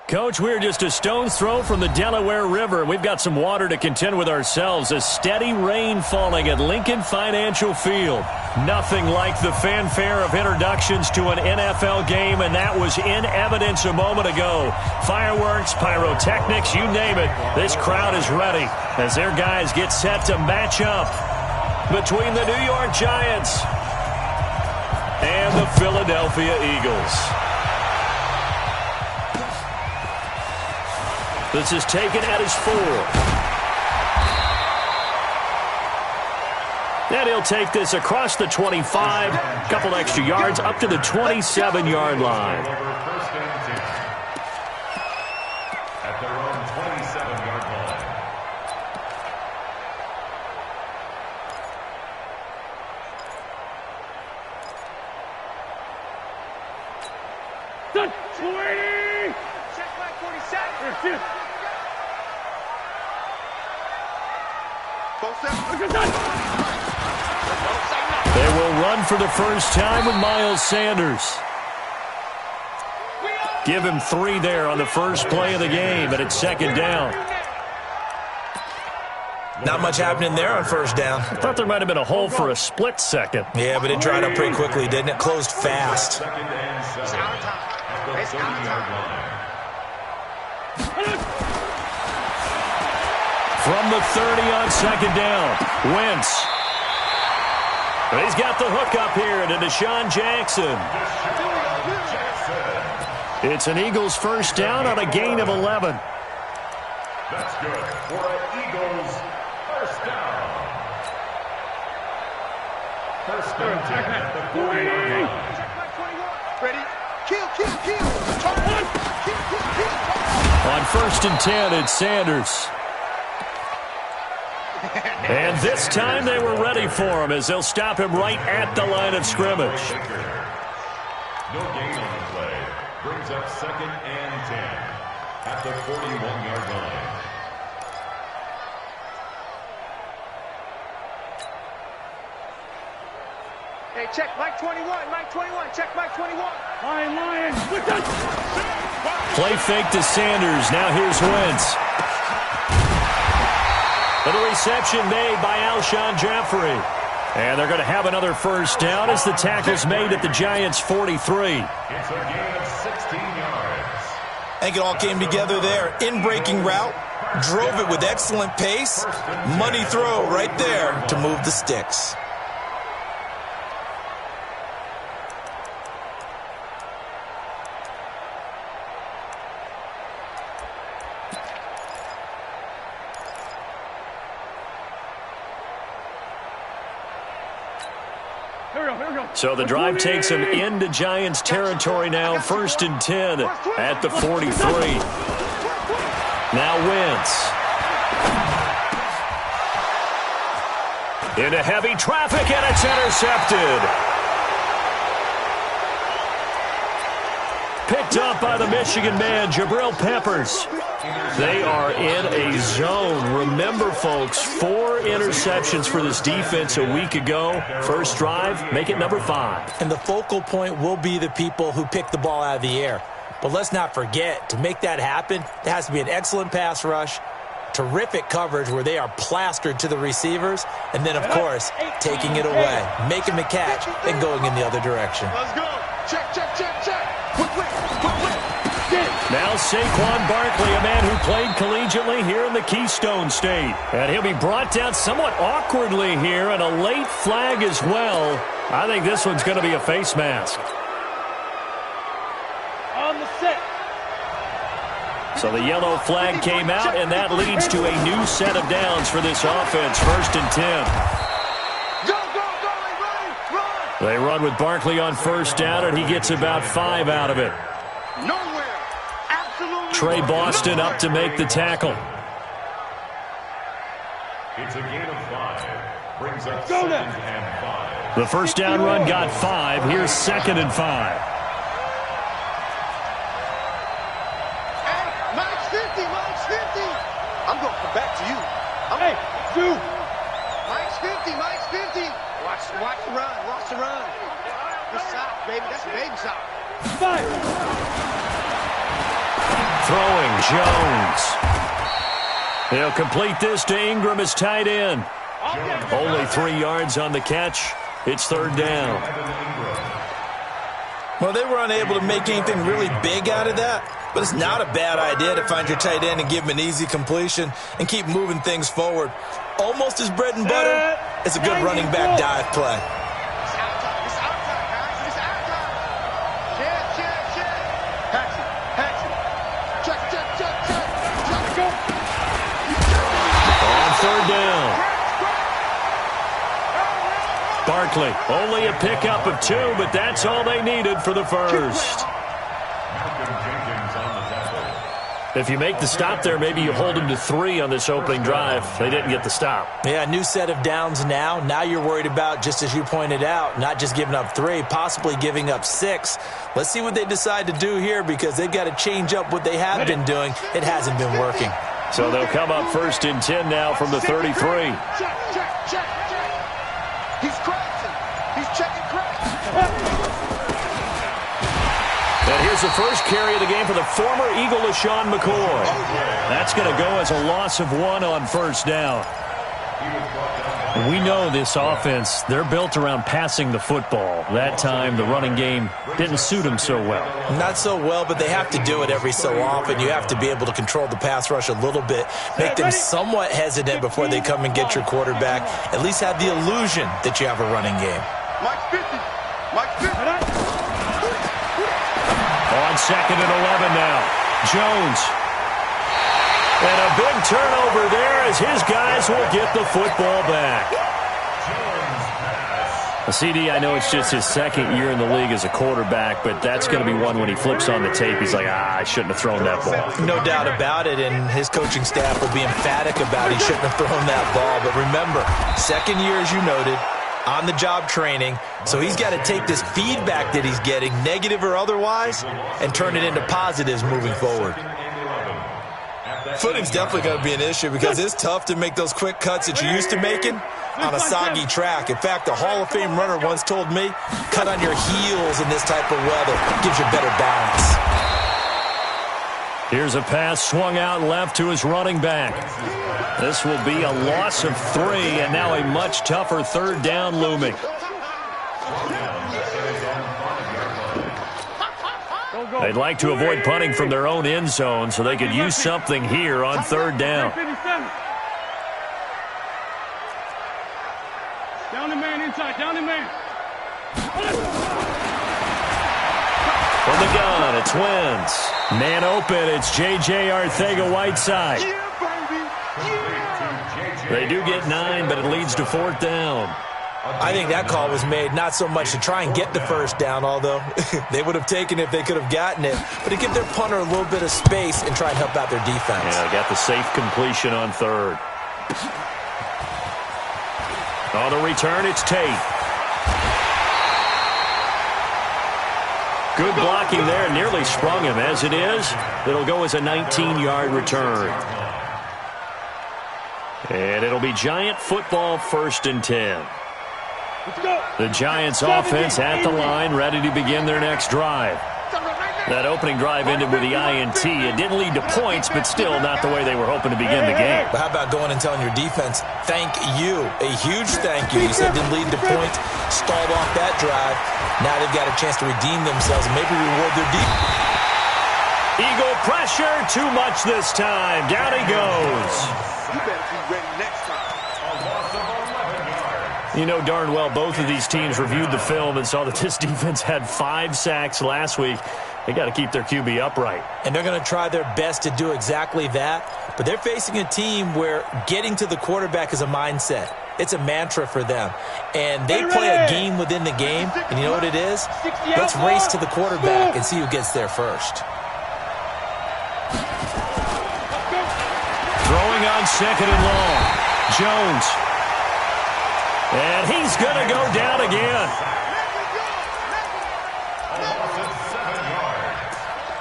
Coach, we're just a stone's throw from the Delaware River. We've got some water to contend with ourselves. A steady rain falling at Lincoln Financial Field. Nothing like the fanfare of introductions to an NFL game, and that was in evidence a moment ago. Fireworks, pyrotechnics, you name it. This crowd is ready as their guys get set to match up between the New York Giants and the Philadelphia Eagles. This is taken at his 4. And he'll take this across the 25, a couple extra yards, up to the 27-yard line. At their own 27-yard line. Done. 20! Check back 47. They will run for the first time with Miles Sanders. Give him 3 there on the first play of the game, but it's second down. Not much happening there on first down. I thought there might have been a hole for a split second. Yeah, but it dried up pretty quickly, didn't it? Closed fast. Second and 7. At the 30-yard line. From the 30 on second down, Wentz. He's got the hook up here to Deshaun Jackson. It's an Eagles first down on a gain of 11. That's good for an Eagles first down. First down at the 40-yard line. Ready? Kill. Turn. Kill. On first and 10, it's Sanders. And this time they were ready for him as they'll stop him right at the line of scrimmage. No gain on the play. Brings up second and 10 at the 41-yard line. Hey, check Mike 21. Check Mike 21. Lion. With that. Play fake to Sanders. Now here's Wentz. And a reception made by Alshon Jeffrey. And they're going to have another first down as the tackle's made at the Giants' 43. It's a gain of 16 yards. I think it all came together there. In-breaking route, drove it with excellent pace. Money throw right there to move the sticks. So the drive takes him into Giants territory now, first and 10 at the 43. Now Wentz. Into heavy traffic, and it's intercepted. Picked up by the Michigan man, Jabril Peppers. They are in a zone. Remember, folks, 4 interceptions for this defense a week ago. First drive, make it number 5. And the focal point will be the people who pick the ball out of the air. But let's not forget, to make that happen, there has to be an excellent pass rush, terrific coverage where they are plastered to the receivers, and then, of course, taking it away, making the catch, and going in the other direction. Let's go. Check. Quick. Now Saquon Barkley, a man who played collegiately here in the Keystone State. And he'll be brought down somewhat awkwardly here, and a late flag as well. I think this one's going to be a face mask. On the set. So the yellow flag came out, and that leads to a new set of downs for this offense. First and 10. Go, run. They run with Barkley on first down, and he gets about 5 out of it. Nowhere. Absolutely. Trey Boston up to make the tackle. It's a gain of 5. Brings up second and 5. The first down run got 5. Here's second and 5. Hey, Mike's 50. I'm going to come back to you. Hey, dude. Mike's 50. Watch the run. Good side, baby. That's a baby side. 5 Throwing, Jones. He'll complete this to Ingram as tight end. Only 3 yards on the catch. It's third down. Well, they were unable to make anything really big out of that, but it's not a bad idea to find your tight end and give him an easy completion and keep moving things forward. Almost his bread and butter. It's a good running back dive play. It's out time. It's out time, guys. It's out time. Check. Paxton. Check. Go. On third down. Barkley, only a pickup of 2, but that's all they needed for the first. If you make the stop there, maybe you hold them to 3 on this opening drive. They didn't get the stop. Yeah, new set of downs now. Now you're worried about, just as you pointed out, not just giving up 3, possibly giving up 6. Let's see what they decide to do here, because they've got to change up what they have been doing. It hasn't been working. So they'll come up 1st and 10 now from the 33. Check. He's crashing. He's checking cracks. And here's the first carry of the game for the former Eagle, LaShawn McCoy. That's going to go as a loss of 1 on first down. We know this offense, they're built around passing the football. That time, the running game didn't suit them so well. Not so well, but they have to do it every so often. You have to be able to control the pass rush a little bit, make them somewhat hesitant before they come and get your quarterback. At least have the illusion that you have a running game. Mike's 50. On 2nd and 11 now. Jones. And a big turnover there as his guys will get the football back. CD, I know it's just his 2nd year in the league as a quarterback, but that's going to be one when he flips on the tape. He's like, I shouldn't have thrown that ball. No doubt about it, and his coaching staff will be emphatic about he shouldn't have thrown that ball. But remember, 2nd year, as you noted, on-the-job training, so he's got to take this feedback that he's getting, negative or otherwise, and turn it into positives moving forward. Footing's definitely going to be an issue because it's tough to make those quick cuts that you're used to making on a soggy track. In fact, a Hall of Fame runner once told me, cut on your heels in this type of weather. Gives you better balance. Here's a pass swung out left to his running back. This will be a loss of 3, and now a much tougher third down looming. They'd like to avoid punting from their own end zone so they could use something here on third down. Down the man inside, down the man. From the gun, it's Wentz. Man open, it's J.J. Arcega-Whiteside. They do get 9, but it leads to 4th down. I think that call was made not so much to try and get the first down, although they would have taken it if they could have gotten it, but to give their punter a little bit of space and try and help out their defense. Yeah, got the safe completion on 3rd. On the return, it's Tate. Good blocking there, nearly sprung him. As it is, it'll go as a 19-yard return. And it'll be Giant football 1st and 10. The Giants offense at the line, ready to begin their next drive. That opening drive ended with the INT. It didn't lead to points, but still not the way they were hoping to begin the game. But how about going and telling your defense, thank you, a huge thank you. You said it didn't lead to points, stalled off that drive. Now they've got a chance to redeem themselves and maybe reward their defense. Eagle pressure, too much this time. Down he goes. You better be ready next time. You know darn well both of these teams reviewed the film and saw that this defense had 5 sacks last week. They got to keep their QB upright. And they're going to try their best to do exactly that. But they're facing a team where getting to the quarterback is a mindset. It's a mantra for them. And they play a game within the game. And you know what it is? Let's race to the quarterback and see who gets there first. Throwing on 2nd and long. Jones. And he's going to go down again.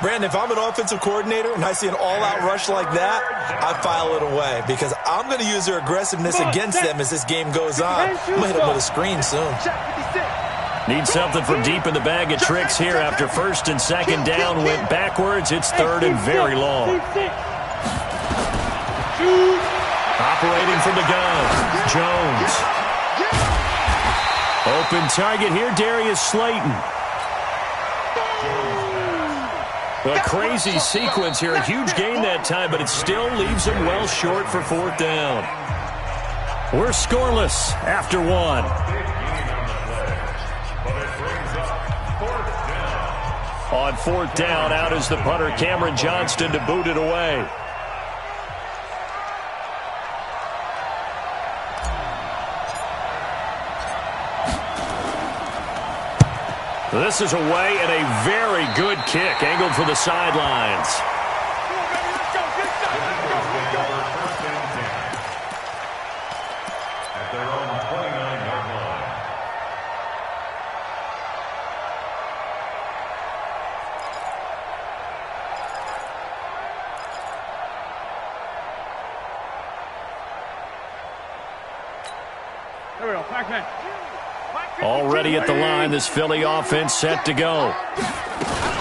Brandon, if I'm an offensive coordinator and I see an all-out rush like that, I file it away because I'm going to use their aggressiveness against them as this game goes on. I'm going to hit them with a screen soon. Need something from deep in the bag of tricks here after first and second down went backwards. It's third and very long. Operating from the gun, Jones. Open target here, Darius Slayton. A crazy sequence here. A huge gain that time, but it still leaves them well short for fourth down. We're scoreless after one. On fourth down, out is the punter, Cameron Johnston, to boot it away. This is away and a very good kick, angled for the sidelines. At their own 29-yard line. There we go. Back man. Already at the line, this Philly offense set to go.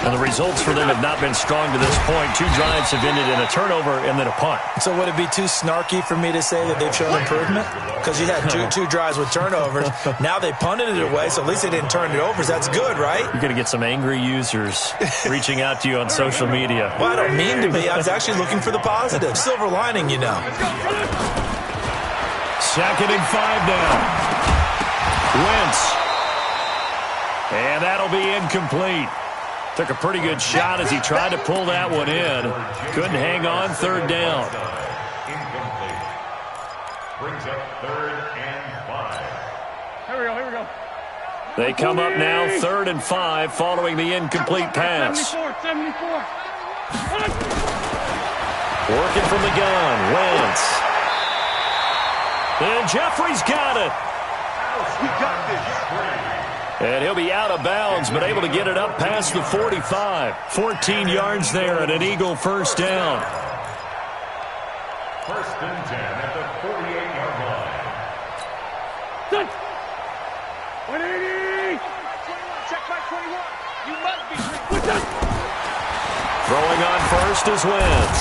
And the results for them have not been strong to this point. 2 drives have ended in a turnover and then a punt. So would it be too snarky for me to say that they've shown improvement? Because you had two drives with turnovers. Now they punted it away, so at least they didn't turn it over. So that's good, right? You're going to get some angry users reaching out to you on social media. Well, I don't mean to be. I was actually looking for the positive. Silver lining, you know. Second and 5 now. Wentz. And that'll be incomplete. Took a pretty good shot as he tried to pull that one in. Couldn't hang on, third down. Incomplete. Brings up third and 5. Here we go. They come up now, third and 5, following the incomplete pass. 74. Working from the gun, Wentz. And Jeffrey's got it. We got this. And he'll be out of bounds, but able to get it up past the 45. 14 yards there and an Eagle first down. First and 10 at the 48-yard line. 180. Check by 21. You must be. Throwing on first is Wentz.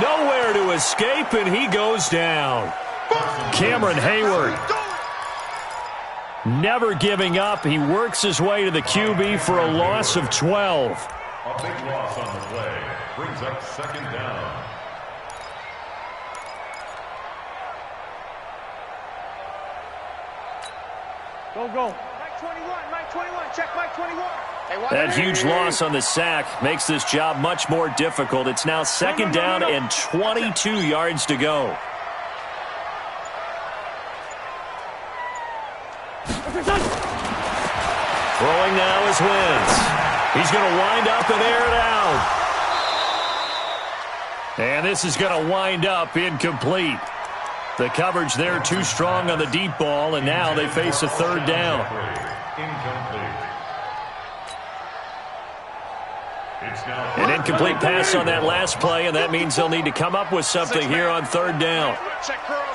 Nowhere to escape, and he goes down. Cameron Hayward. Never giving up. He works his way to the QB for a loss of 12. A big loss on the play. Brings up second down. Go. Mike 21. Check Mike 21. That huge loss on the sack makes this job much more difficult. It's now second down and 22 yards to go. Throwing now is Wentz. He's going to wind up and air it out. And this is going to wind up incomplete. The coverage there too strong on the deep ball, and now they face a third down. Incomplete. An incomplete pass on that last play, and that means they'll need to come up with something here on third down. Check curls.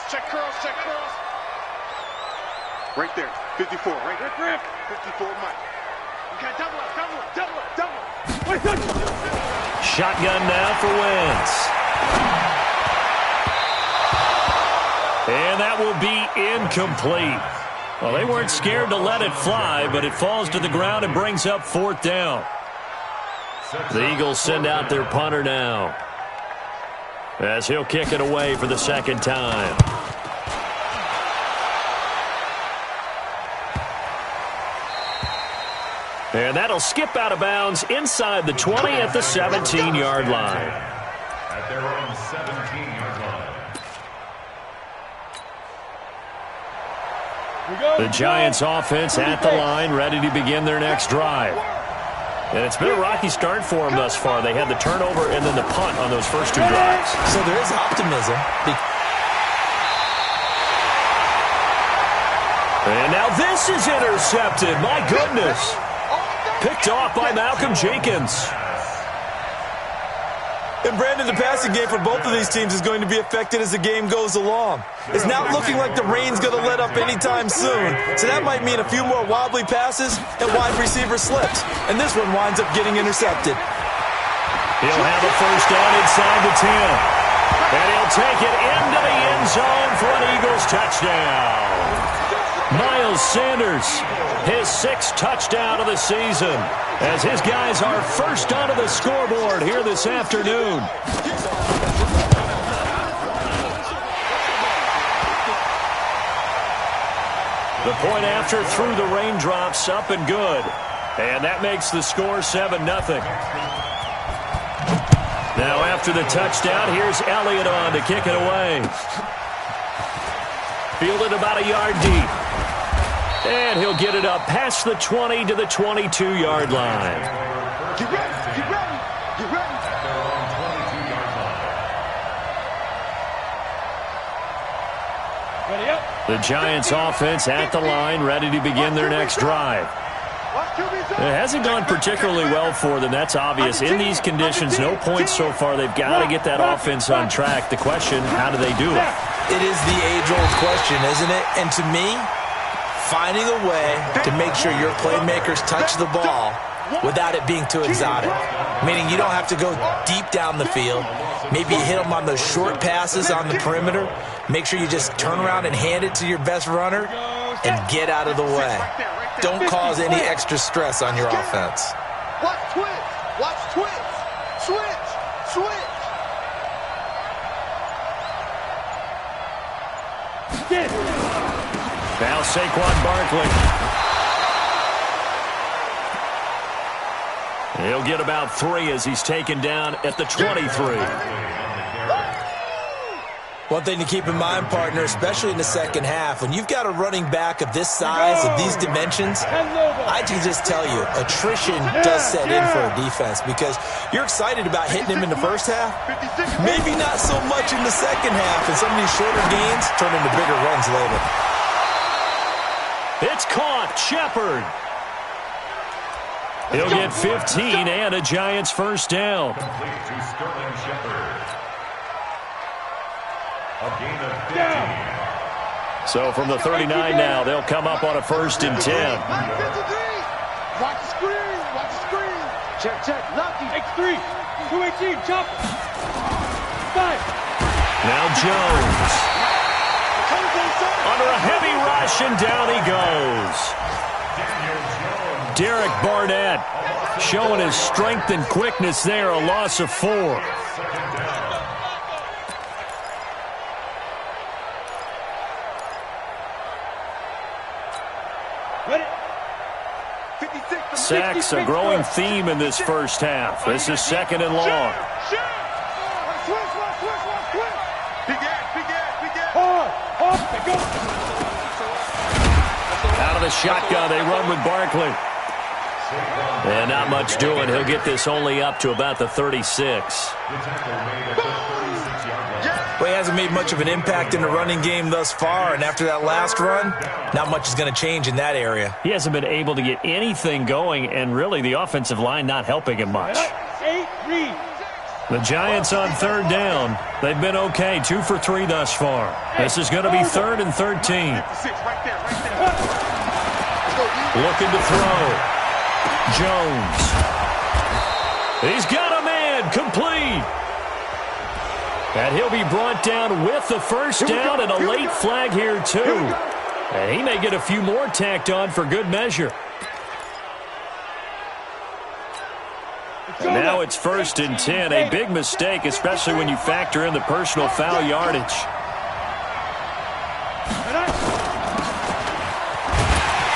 Right there. 54. Right there. 54, Mike. You got double up. Shotgun now for Wentz. And that will be incomplete. Well, they weren't scared to let it fly, but it falls to the ground and brings up fourth down. The Eagles send out their punter now, as he'll kick it away for the second time. And that'll skip out of bounds inside the 20 at the 17-yard line. At their own 17-yard line. The Giants offense at the line, ready to begin their next drive. And it's been a rocky start for them thus far. They had the turnover and then the punt on those first 2 drives. So there is optimism. And now this is intercepted. My goodness. Picked off by Malcolm Jenkins. And Brandon, the passing game for both of these teams is going to be affected as the game goes along. It's not looking like the rain's going to let up anytime soon, so that might mean a few more wobbly passes and wide receiver slips. And this one winds up getting intercepted. He'll have a first down inside the 10. And he'll take it into the end zone for an Eagles touchdown. Miles Sanders, his 6th touchdown of the season, as his guys are first onto the scoreboard here this afternoon. The point after through the raindrops, up and good. And that makes the score 7-0. Now after the touchdown, here's Elliott on to kick it away. Fielded about a yard deep. And he'll get it up past the 20 to the 22-yard line. Get ready, get ready, get ready. At their own 22-yard line. Ready up. The Giants offense at the line, ready to begin their next drive. It hasn't gone particularly well for them, that's obvious. In these conditions, no points so far. They've got to get that offense on track. The question, how do they do it? It is the age-old question, isn't it? And to me, finding a way to make sure your playmakers touch the ball without it being too exotic. Meaning you don't have to go deep down the field. Maybe you hit them on those short passes on the perimeter. Make sure you just turn around and hand it to your best runner and get out of the way. Don't cause any extra stress on your offense. Watch twitch, watch twitch, switch, switch. Now Saquon Barkley. He'll get about 3 as he's taken down at the 23. One thing to keep in mind, partner, especially in the second half, when you've got a running back of this size, of these dimensions, I can just tell you, attrition does set in for a defense because you're excited about hitting him in the first half. Maybe not so much in the second half, and some of these shorter gains turn into bigger runs later. It's caught. Shepard. He'll get 15 and a Giants first down. Complete to Sterling Shepard. A gain of 15. So from the 39 now, they'll come up on a 1st and 10. Watch the screen, watch the screen. Check, check, lucky. X3, 218, chop. 5. Now Jones. Under a heavy rush, and down he goes. Derek Barnett showing his strength and quickness there, a loss of 4. Sacks, a growing theme in this first half. This is 2nd and long. Out of the shotgun, they run with Barkley. And not much doing. He'll get this only up to about the 36. Well, he hasn't made much of an impact in the running game thus far, and after that last run, not much is going to change in that area. He hasn't been able to get anything going, and really the offensive line not helping him much. 8-3. The Giants on 3rd down. They've been okay, 2 for 3 thus far. This is going to be 3rd and 13. Looking to throw. Jones. He's got a man, complete. And he'll be brought down with the first down and a late flag here too. And he may get a few more tacked on for good measure. And now it's 1st and 10. A big mistake, especially when you factor in the personal foul yardage.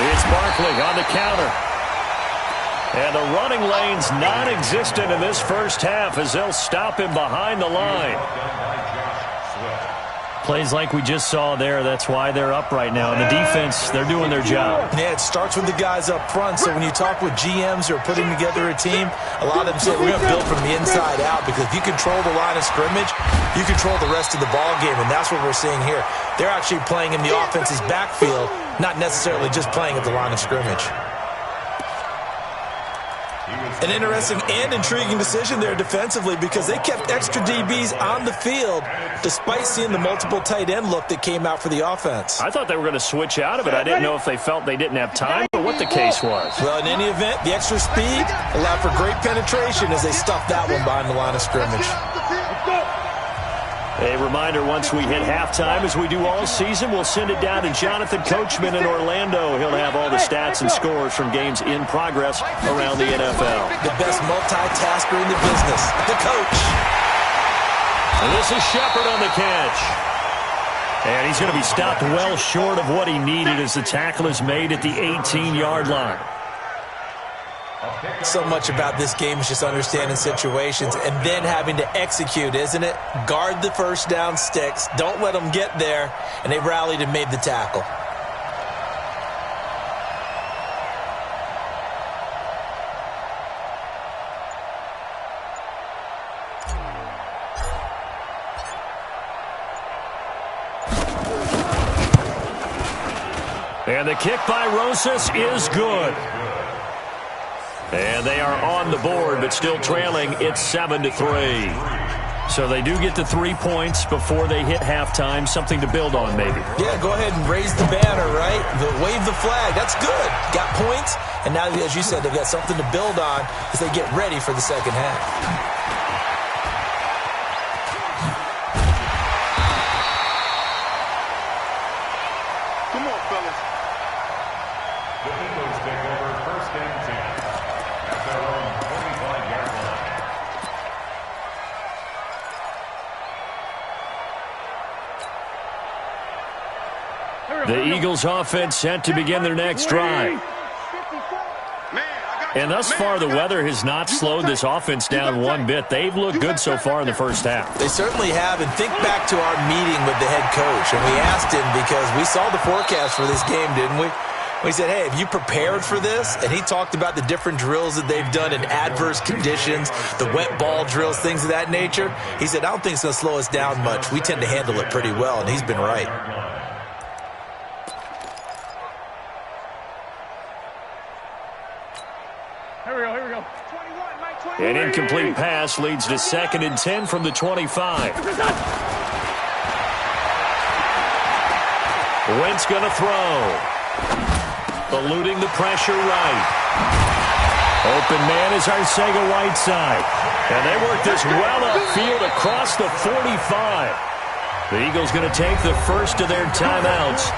It's Barkley on the counter. And the running lane's non-existent in this first half as they'll stop him behind the line. Plays like we just saw there, that's why they're up right now. And the defense, they're doing their job. Yeah, it starts with the guys up front. So when you talk with GMs who are putting together a team, a lot of them say we're going to build from the inside out because if you control the line of scrimmage, you control the rest of the ball game, and that's what we're seeing here. They're actually playing in the offense's backfield, not necessarily just playing at the line of scrimmage. He was An interesting and intriguing decision there defensively because they kept extra DBs on the field despite seeing the multiple tight end look that came out for the offense. I thought they were going to switch out of it. I didn't know if they felt they didn't have time or what the case was. Well, in any event, the extra speed allowed for great penetration as they stuffed that one behind the line of scrimmage. A reminder, once we hit halftime, as we do all season, we'll send it down to Jonathan Coachman in Orlando. He'll have all the stats and scores from games in progress around the NFL. The best multitasker in the business, the coach. And this is Shepard on the catch. And he's going to be stopped well short of what he needed as the tackle is made at the 18-yard line. So much about this game is just understanding situations and then having to execute, isn't it? Guard the first down sticks. Don't let them get there. And they rallied and made the tackle. And the kick by Rosas is good. And they are on the board, but still trailing. It's 7-3. So they do get the 3 points before they hit halftime. Something to build on, maybe. Yeah, go ahead and raise the banner, right? Wave the flag. That's good. Got points. And now, as you said, they've got something to build on as they get ready for the second half. The Eagles offense set to begin their next drive. And thus far, the weather has not slowed this offense down one bit. They've looked good so far in the first half. They certainly have. And think back to our meeting with the head coach. And we asked him because we saw the forecast for this game, didn't we? We said, hey, have you prepared for this? And he talked about the different drills that they've done in adverse conditions, the wet ball drills, things of that nature. He said, I don't think it's going to slow us down much. We tend to handle it pretty well, and he's been right. An incomplete pass leads to 2nd and 10 from the 25. Wentz going to throw. Eluding the pressure right. Open man is Arcega-Whiteside. And they work this well upfield across the 45. The Eagles going to take the first of their timeouts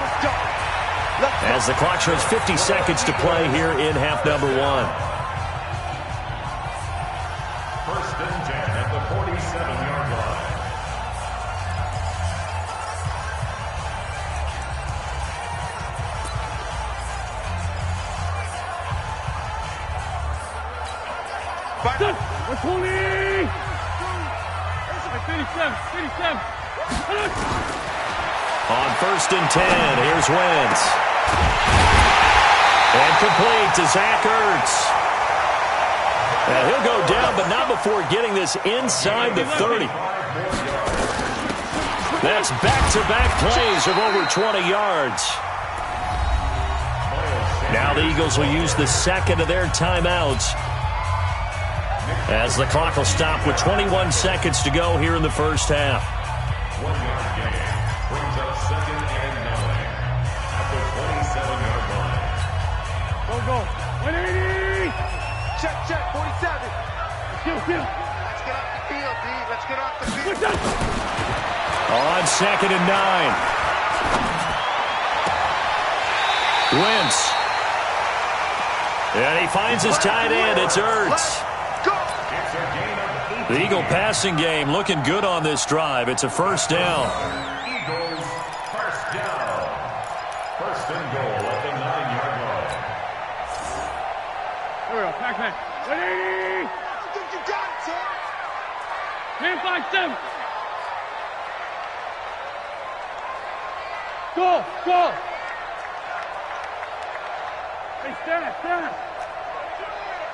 as the clock shows 50 seconds to play here in half number 1. On 1st and 10, here's Wentz. And complete to Zach Ertz. Now he'll go down, but not before getting this inside the 30. That's back-to-back plays of over 20 yards. Now the Eagles will use the second of their timeouts as the clock will stop with 21 seconds to go here in the first half. 1 yard gain brings up 2nd and 9 at the 27-yard line. Go. 180. Check, 47. Let's get Let's get off the field, D. Let's get off the field. On 2nd and 9. Wentz. And he finds his tight end. It's Ertz. The Eagle passing game looking good on this drive. It's a first down. Eagles first down. 1st and goal at the 9-yard line. Here we go. Pac-Man. 180. I think you got it, Sam. Man 5-7. Go. Hey, stand.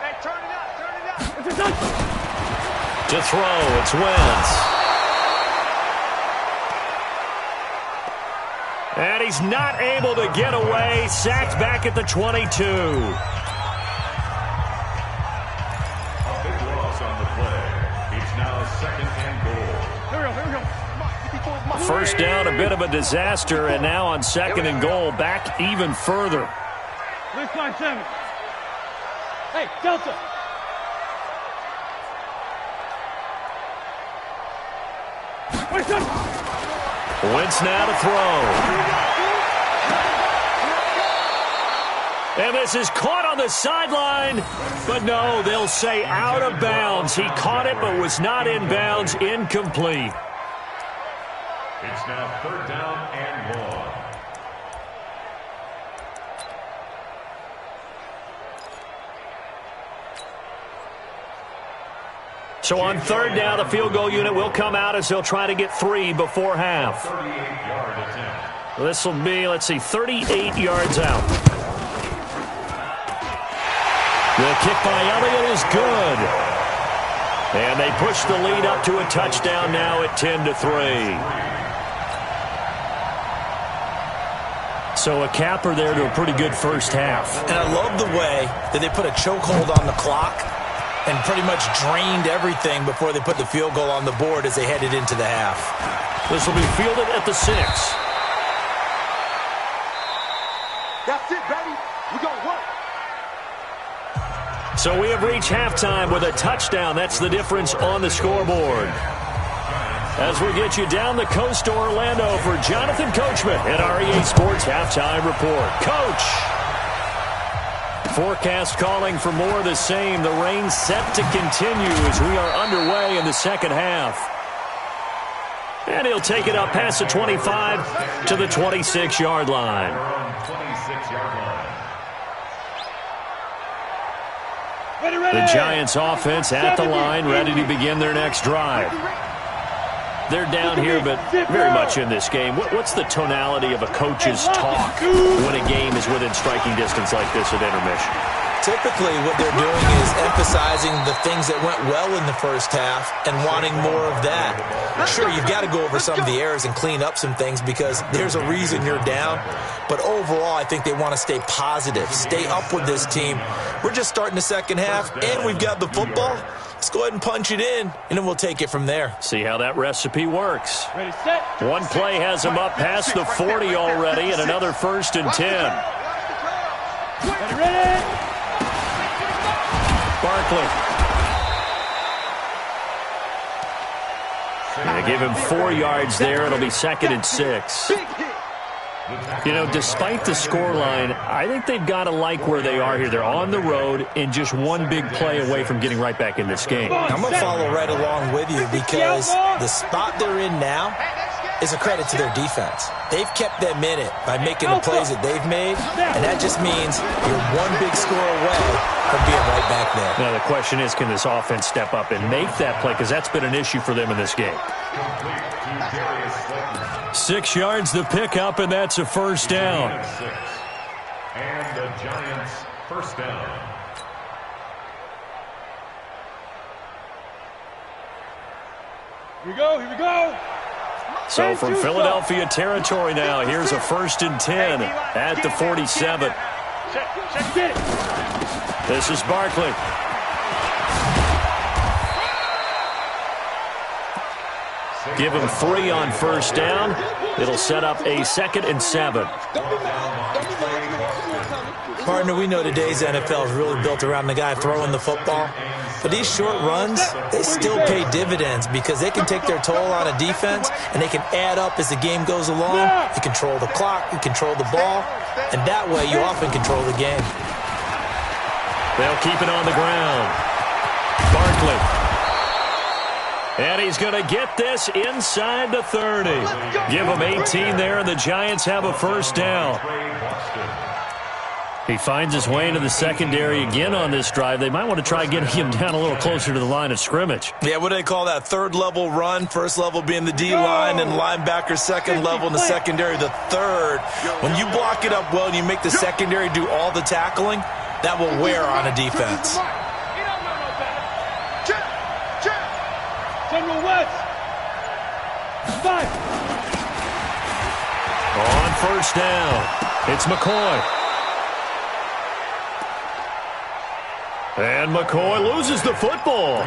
Hey, turn it up. It's a touch. To throw, it's Wentz. And he's not able to get away. Sacked back at the 22. First down, a bit of a disaster, and now on second and goal, back even further. 357. Hey, Delta. Wentz now to throw. And this is caught on the sideline, but no, they'll say out of bounds. He caught it but was not in bounds, incomplete. It's now third down and 1. So on third down, the field goal unit will come out as they'll try to get 3 before half. 38-yard attempt. This will be, let's see, 38 yards out. The kick by Elliott is good. And they push the lead up to a touchdown now at 10-3. So a capper there to a pretty good first half. And I love the way that they put a chokehold on the clock and pretty much drained everything before they put the field goal on the board as they headed into the half. This will be fielded at the 6. That's it, baby. We gonna work. So we have reached halftime with a touchdown. That's the difference on the scoreboard. As we get you down the coast to Orlando for Jonathan Coachman at REA Sports Halftime Report. Coach! Forecast calling for more of the same. The rain set to continue as we are underway in the second half. And he'll take it up past the 25 to the 26-yard line. 26-yard line. The Giants offense at the line, ready to begin their next drive. They're down here, but very much in this game. What's the tonality of a coach's talk when a game is within striking distance like this at intermission? Typically, what they're doing is emphasizing the things that went well in the first half and wanting more of that. Sure, you've got to go over some of the errors and clean up some things because there's a reason you're down. But overall, I think they want to stay positive, stay up with this team. We're just starting the second half, and we've got the football. Let's go ahead and punch it in, and then we'll take it from there. See how that recipe works. Ready, set. One play has them up past the 40 already, and another 1st and 10. Ready, ready. Barkley. They give him 4 yards there. It'll be 2nd and 6. You know, despite the scoreline, I think they've got to like where they are here. They're on the road and just one big play away from getting right back in this game. I'm going to follow right along with you because the spot they're in now is a credit to their defense. They've kept them in it by making the plays that they've made, and that just means you're one big score away from being right back there. Now, the question is, can this offense step up and make that play? Because that's been an issue for them in this game. 6 yards the pickup, and that's a first down. And the Giants first down. Here we go, here we go. So from Philadelphia territory now, here's a 1st and 10 at the 47. Check it. This is Barkley. Give him 3 on first down. It'll set up a 2nd and 7. Partner, we know today's NFL is really built around the guy throwing the football. But these short runs, they still pay dividends because they can take their toll on a defense and they can add up as the game goes along. You control the clock, you control the ball, and that way you often control the game. They'll keep it on the ground. Barkley. And he's going to get this inside the 30. Give him 18 there, and the Giants have a first down. He finds his way into the secondary again on this drive. They might want to try getting him down a little closer to the line of scrimmage. Yeah, what do they call that? Third level run, first level being the D-line, and linebacker second level in the secondary, the third. When you block it up well and you make the secondary do all the tackling, that will wear on a defense. General West. 5. On first down, it's McCoy. And McCoy loses the football.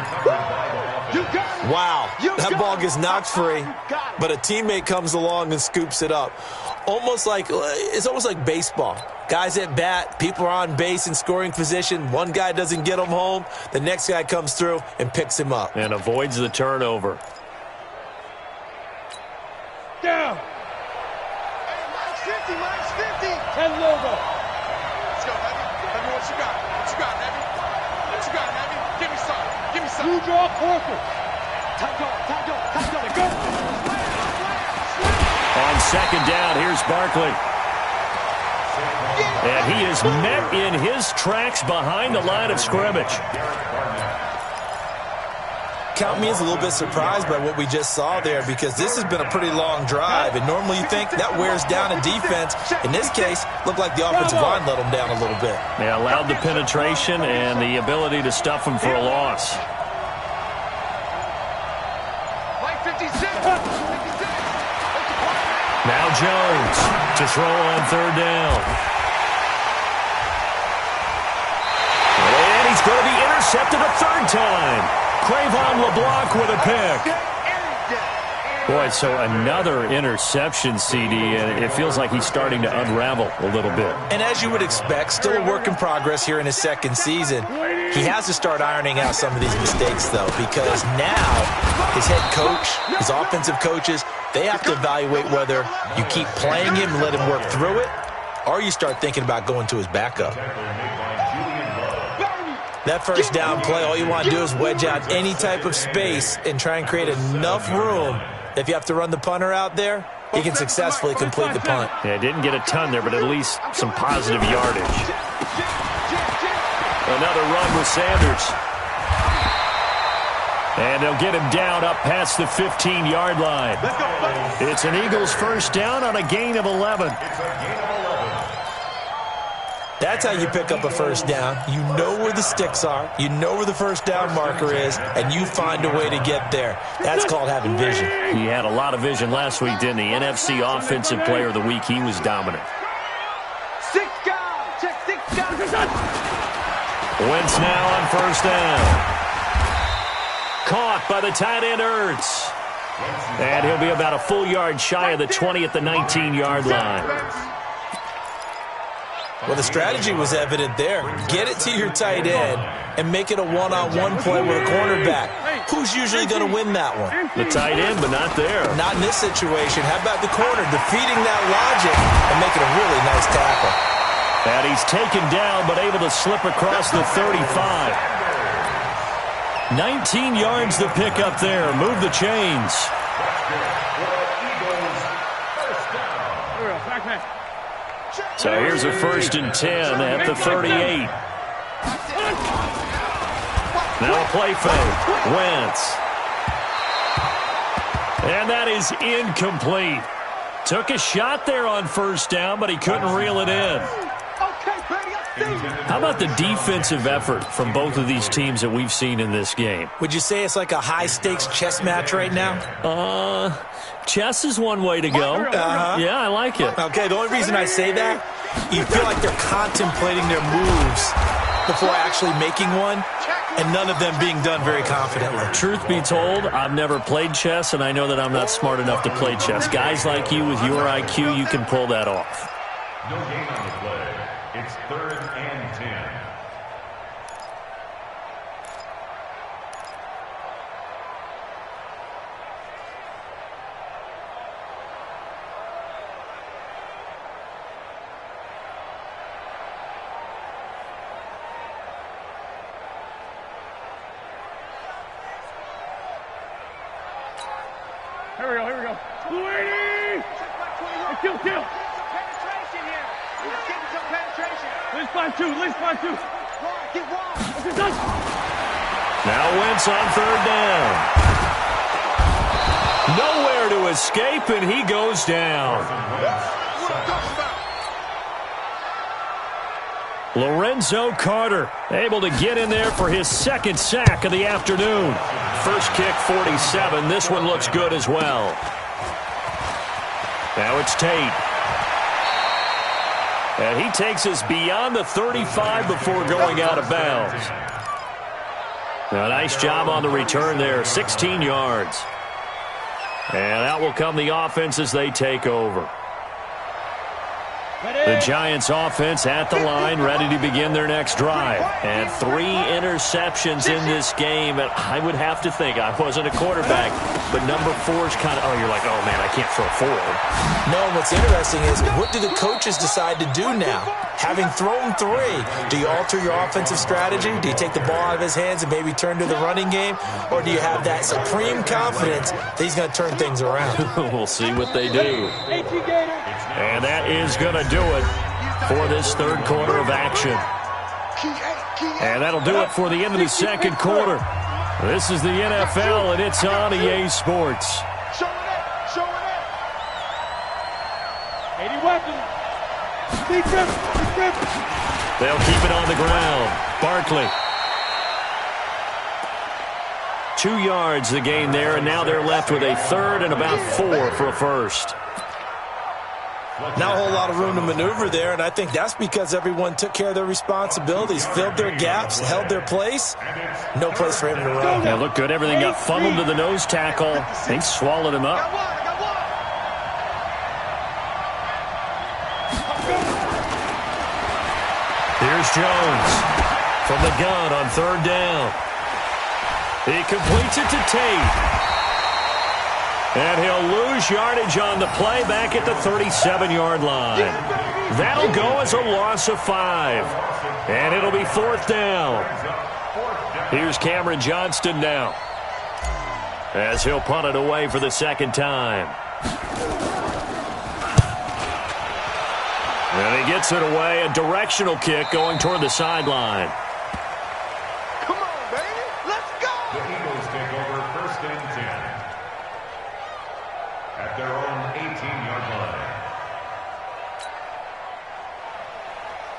Wow, that ball gets knocked free, but a teammate comes along and scoops it up. It's almost like baseball. Guys at bat, people are on base in scoring position. One guy doesn't get him home. The next guy comes through and picks him up. And avoids the turnover. Down. Mine's 50, mine's 50. 10 logo. Let's go, Heavy. Heavy, what you got? What you got, Heavy? What you got, Heavy? Give me some. Give me some. You draw Corker. Time go. On second down, here's Barkley. And he is met in his tracks behind the line of scrimmage. Count me as a little bit surprised by what we just saw there, because this has been a pretty long drive, and normally you think that wears down a defense. In this case, looked like the offensive line let them down a little bit. They allowed the penetration and the ability to stuff them for a loss. Like 56. Now Jones to throw on third down. And he's going to be intercepted a third time. Cre'Von LeBlanc with a pick. Boy, so another interception, CD, and it feels like he's starting to unravel a little bit. And as you would expect, still a work in progress here in his second season. He has to start ironing out some of these mistakes, though, because now his head coach, his offensive coaches, they have to evaluate whether you keep playing him and let him work through it, or you start thinking about going to his backup. That first down play, all you want to do is wedge out any type of space and try and create enough room. If you have to run the punter out there, he can successfully complete the punt. Yeah, didn't get a ton there, but at least some positive yardage. Another run with Sanders. And they'll get him down up past the 15-yard line. It's an Eagles first down on a gain of 11. That's how you pick up a first down. You know where the sticks are. You know where the first down marker is, and you find a way to get there. That's called having vision. He had a lot of vision last week, didn't he? NFC Offensive Player of the Week. He was dominant. 6 guys. Check 6 guys. Wentz now on first down. Caught by the tight end Ertz. And he'll be about a full yard shy of the 20 at the 19-yard line. Well, the strategy was evident there. Get it to your tight end and make it a one-on-one play with a cornerback. Who's usually going to win that one? The tight end, but not there. Not in this situation. How about the corner defeating that logic and making a really nice tackle? And he's taken down, but able to slip across the 35. 19 yards to pick up there. Move the chains. So here's a 1st and 10 at the 38. Now a play fake. Wentz. And that is incomplete. Took a shot there on first down, but he couldn't reel it in. How about the defensive effort from both of these teams that we've seen in this game? Would you say it's like a high-stakes chess match right now? Chess is one way to go. Yeah, I like it. Okay, the only reason I say that, you feel like they're contemplating their moves before actually making one, and none of them being done very confidently. Truth be told, I've never played chess, and I know that I'm not smart enough to play chess. Guys like you with your IQ, you can pull that off. No gain on the play. It's 3rd and 10. Here we go. Blue 80! Kill. Penetration here. He's getting some penetration. List 5-2. Get wide. Okay, done. Now Wentz on 3rd down. Nowhere to escape, and he goes down. Lorenzo Carter able to get in there for his 2nd sack of the afternoon. First kick 47. This one looks good as well. Now it's Tate. And he takes us beyond the 35 before going out of bounds. A nice job on the return there, 16 yards. And out will come the offense as they take over. The Giants offense at the line, ready to begin their next drive. And 3 interceptions in this game. And I would have to think, I wasn't a quarterback, but number 4 is kind of, you're like, oh, man, I can't throw 4. No, what's interesting is, what do the coaches decide to do now? Having thrown 3, do you alter your offensive strategy? Do you take the ball out of his hands and maybe turn to the running game? Or do you have that supreme confidence that he's going to turn things around? We'll see what they do. And that is going to do it for this third quarter of action. And that'll do it for the end of the second quarter. This is the NFL, and it's on EA Sports. They'll keep it on the ground. Barkley. 2 yards the gain there, and now they're left with a third and about 4 for a first. Not a whole lot of room to maneuver there, and I think that's because everyone took care of their responsibilities, filled their gaps, held their place. No place for him to run. Yeah, looked good. Everything got funneled to the nose tackle. They swallowed him up. Here's Jones from the gun on third down. He completes it to Tate. And he'll lose yardage on the play back at the 37-yard line. That'll go as a loss of 5. And it'll be 4th down. Here's Cameron Johnston now, as he'll punt it away for the second time. And he gets it away, a directional kick going toward the sideline. Come on, baby. Let's go. The Eagles take over 1st and 10 at their own 18-yard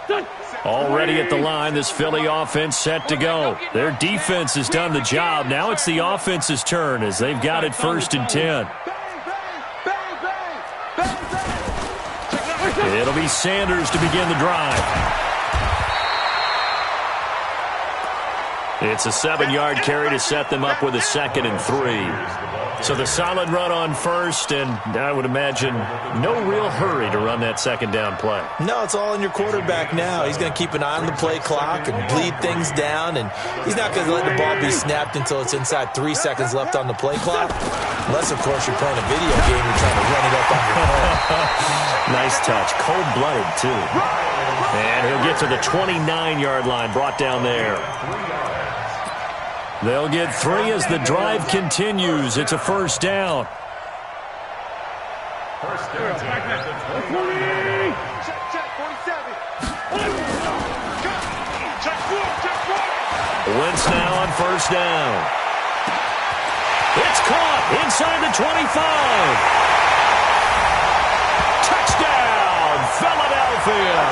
line. Already at the line, this Philly offense set to go. Their defense has done the job. Now it's the offense's turn as they've got it 1st and 10. It'll be Sanders to begin the drive. It's a 7-yard carry to set them up with a 2nd and 3. So the solid run on first, and I would imagine no real hurry to run that second down play. No, it's all in your quarterback now. He's going to keep an eye on the play clock and bleed things down, and he's not going to let the ball be snapped until it's inside 3 seconds left on the play clock. Unless, of course, you're playing a video game and trying to run it up on your phone. Nice touch. Cold-blooded, too. And he'll get to the 29-yard line, brought down there. They'll get 3 as the drive continues. It's a 1st down. First down. Wentz now on 1st down. It's caught inside the 25. Touchdown, Philadelphia.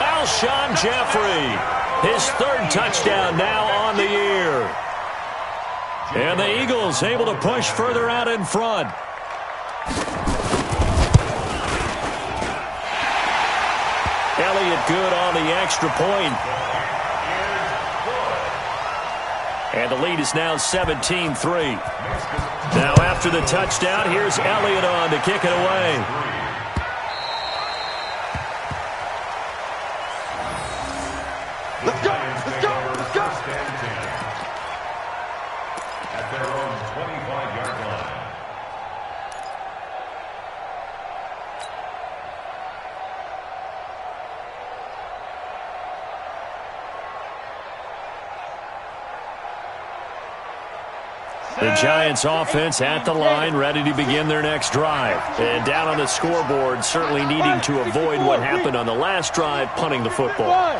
Alshon Jeffrey. His 3rd touchdown now on the year. And the Eagles able to push further out in front. Elliott good on the extra point. And the lead is now 17-3. Now after the touchdown, here's Elliott on to kick it away. Let's go. Let's go. Let's go. At their own 25-yard line. The Giants offense at the line, ready to begin their next drive. And down on the scoreboard, certainly needing to avoid what happened on the last drive, punting the football.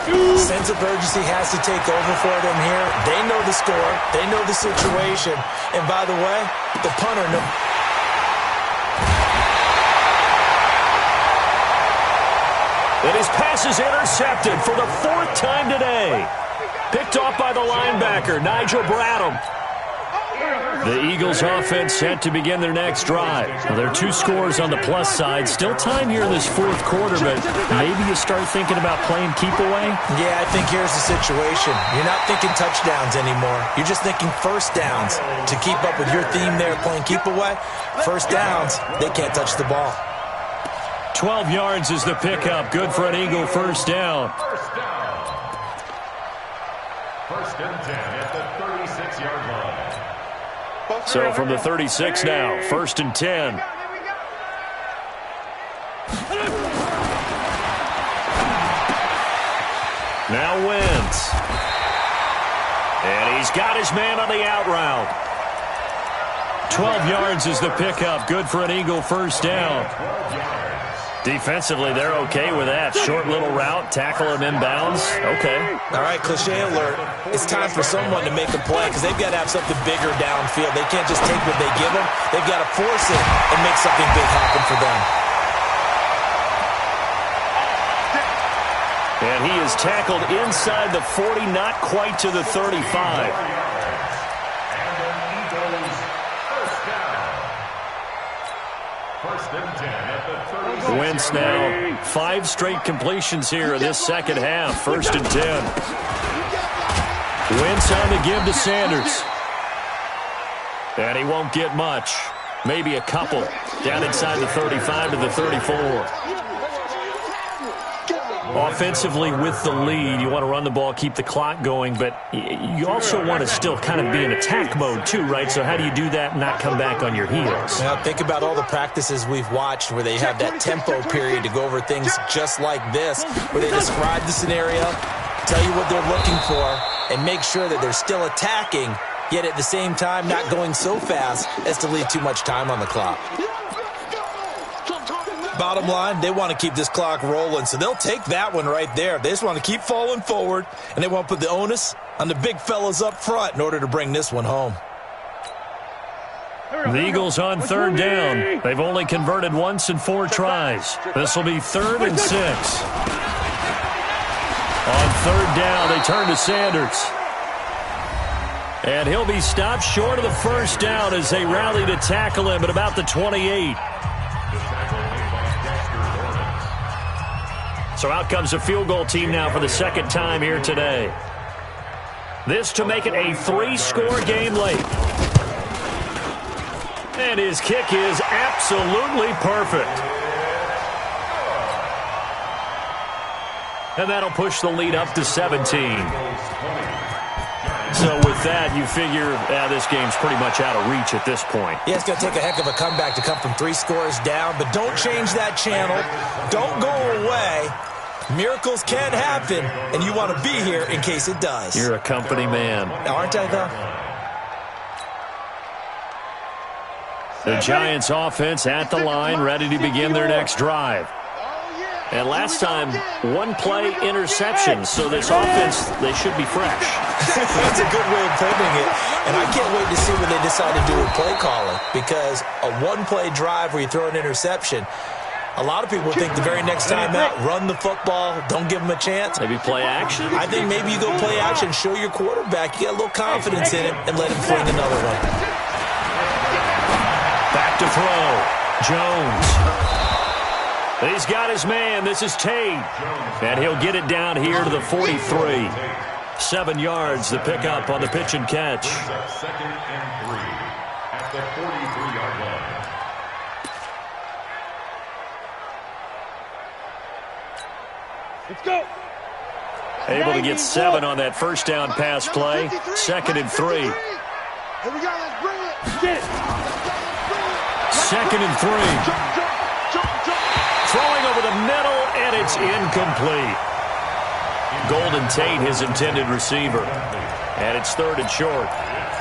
Sense of urgency has to take over for them here. They know the score. They know the situation. And by the way, the punter knows. And his pass is intercepted for the 4th time today. Picked off by the linebacker, Nigel Bradham. The Eagles offense set to begin their next drive. Now, there are 2 scores on the plus side. Still time here in this 4th quarter, but maybe you start thinking about playing keep away? Yeah, I think here's the situation. You're not thinking touchdowns anymore. You're just thinking first downs. To keep up with your theme there, playing keep away, first downs, they can't touch the ball. 12 yards is the pickup. Good for an Eagle first down. First and 10 at the 36-yard line. So from the 36 now, first and 10. Now Wentz. And he's got his man on the out route. 12 yards is the pickup. Good for an Eagle first down. Defensively, they're okay with that. Short little route, tackle him inbounds. Okay. All right, cliche alert. It's time for someone to make a play because they've got to have something bigger downfield. They can't just take what they give them. They've got to force it and make something big happen for them. And he is tackled inside the 40, not quite to the 35. Wentz now 5 straight completions here in this second half. First and 10. Wentz on to give to Sanders. And he won't get much. Maybe a couple. Down inside the 35 to the 34. Offensively with the lead, you want to run the ball, keep the clock going, but you also want to still kind of be in attack mode too, right? So how do you do that and not come back on your heels? Now think about all the practices we've watched where they have that tempo period to go over things just like this, where they describe the scenario, tell you what they're looking for, and make sure that they're still attacking, yet at the same time not going so fast as to leave too much time on the clock. Bottom line, they want to keep this clock rolling, so they'll take that one right there. They just want to keep falling forward, and they want to put the onus on the big fellas up front in order to bring this one home. The Eagles on third down. They've only converted once in 4 tries. This will be 3rd and 6. On third down, they turn to Sanders. And he'll be stopped short of the first down as they rally to tackle him at about the 28. So out comes a field goal team now for the second time here today. This to make it a 3-score game late. And his kick is absolutely perfect. And that'll push the lead up to 17. So with that, you figure this game's pretty much out of reach at this point. Yeah, it's going to take a heck of a comeback to come from 3 scores down, but don't change that channel. Don't go away. Miracles can happen, and you want to be here in case it does. You're a company man. Aren't I, though? The Giants offense at the line, ready to begin their next drive. And last time, 1-play interception, so this offense, they should be fresh. That's a good way of putting it. And I can't wait to see what they decide to do with play calling, because a 1-play drive where you throw an interception, a lot of people think the very next time out, run the football, don't give them a chance. Maybe play action? I think maybe you go play action, show your quarterback you got a little confidence in him, and let him fling another one. Back to throw. Jones. He's got his man. This is Tate. And he'll get it down here to the 43. 7 yards, the pickup on the pitch and catch. Second and 3 at the 43-yard line. Let's go. Able to get 7 on that first down pass play. 2nd and 3. Here we go, let's bring it. Get it. 2nd and 3. Throwing over the middle, and it's incomplete. Golden Tate, his intended receiver. And it's 3rd and short.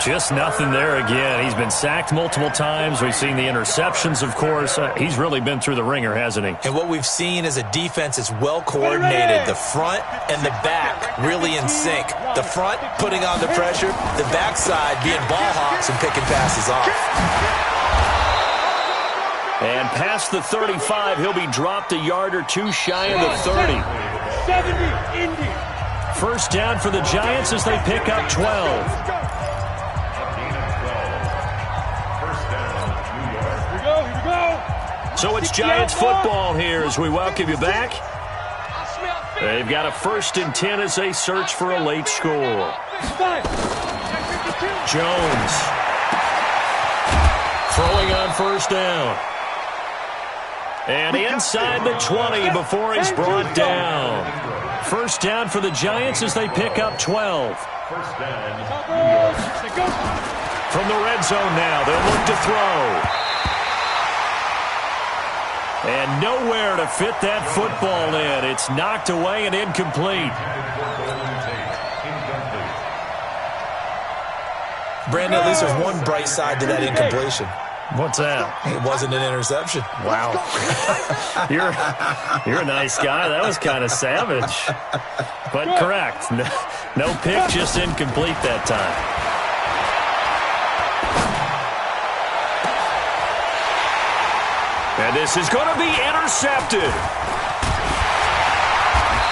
Just nothing there again. He's been sacked multiple times. We've seen the interceptions, of course. He's really been through the ringer, hasn't he? And what we've seen is a defense that's well coordinated. The front and the back really in sync. The front putting on the pressure. The backside being ball hawks and picking passes off. And past the 35, he'll be dropped a yard or 2 shy of the 30. 70, Indy. First down for the Giants as they pick up 12. So it's Giants football here as we welcome you back. They've got a 1st and 10 as they search for a late score. Jones throwing on 1st down. And inside the 20 before he's brought down. 1st down for the Giants as they pick up 12. 1st down, New York. From the red zone now, they'll look to throw. And nowhere to fit that football in. It's knocked away and incomplete. Brandon, at least there's one bright side to that incompletion. What's that? It wasn't an interception. Wow. You're a nice guy. That was kind of savage. But correct. No pick, just incomplete that time. And this is going to be intercepted.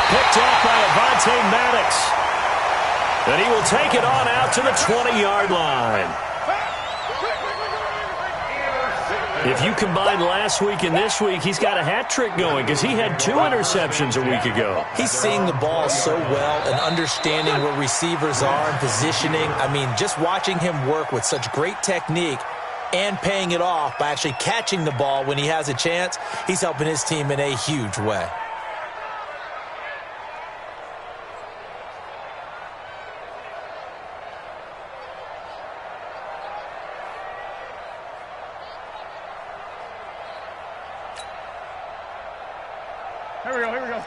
Picked off by Avonte Maddox. And he will take it on out to the 20-yard line. If you combine last week and this week, he's got a hat trick going because he had 2 interceptions a week ago. He's seeing the ball so well and understanding where receivers are and positioning. I mean, just watching him work with such great technique and paying it off by actually catching the ball when he has a chance, he's helping his team in a huge way. Here we go.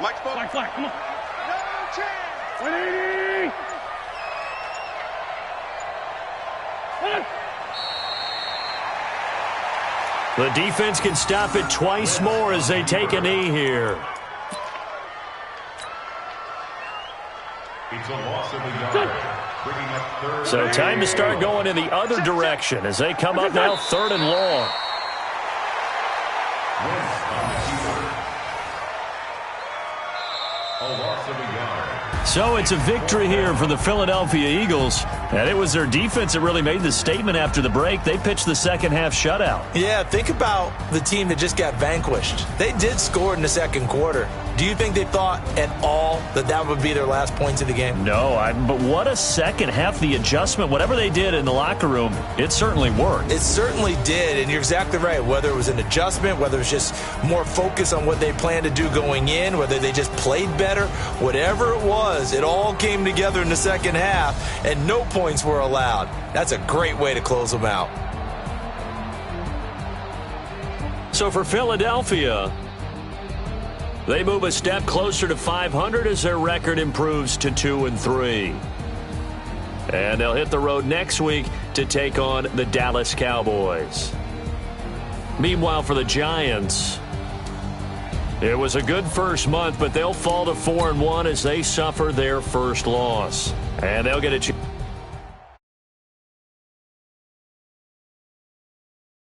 Mike's ball. Flag, come on. No chance. 180. The defense can stop it twice more as they take a knee here. It's a loss of a yard. Bringing up 3rd. So time to start going in the other direction as they come up now 3rd and long. A loss of a yard. So it's a victory here for the Philadelphia Eagles. And it was their defense that really made the statement after the break. They pitched the second-half shutout. Yeah, think about the team that just got vanquished. They did score in the 2nd quarter. Do you think they thought at all that that would be their last points of the game? No, but what a second half. The adjustment, whatever they did in the locker room, it certainly worked. It certainly did, and you're exactly right. Whether it was an adjustment, whether it was just more focus on what they planned to do going in, whether they just played better, whatever it was, it all came together in the 2nd half, and no points were allowed. That's a great way to close them out. So for Philadelphia, they move a step closer to 500 as their record improves to 2-3. And they'll hit the road next week to take on the Dallas Cowboys. Meanwhile, for the Giants, it was a good first month, but they'll fall to 4-1 as they suffer their first loss. And they'll get a chance.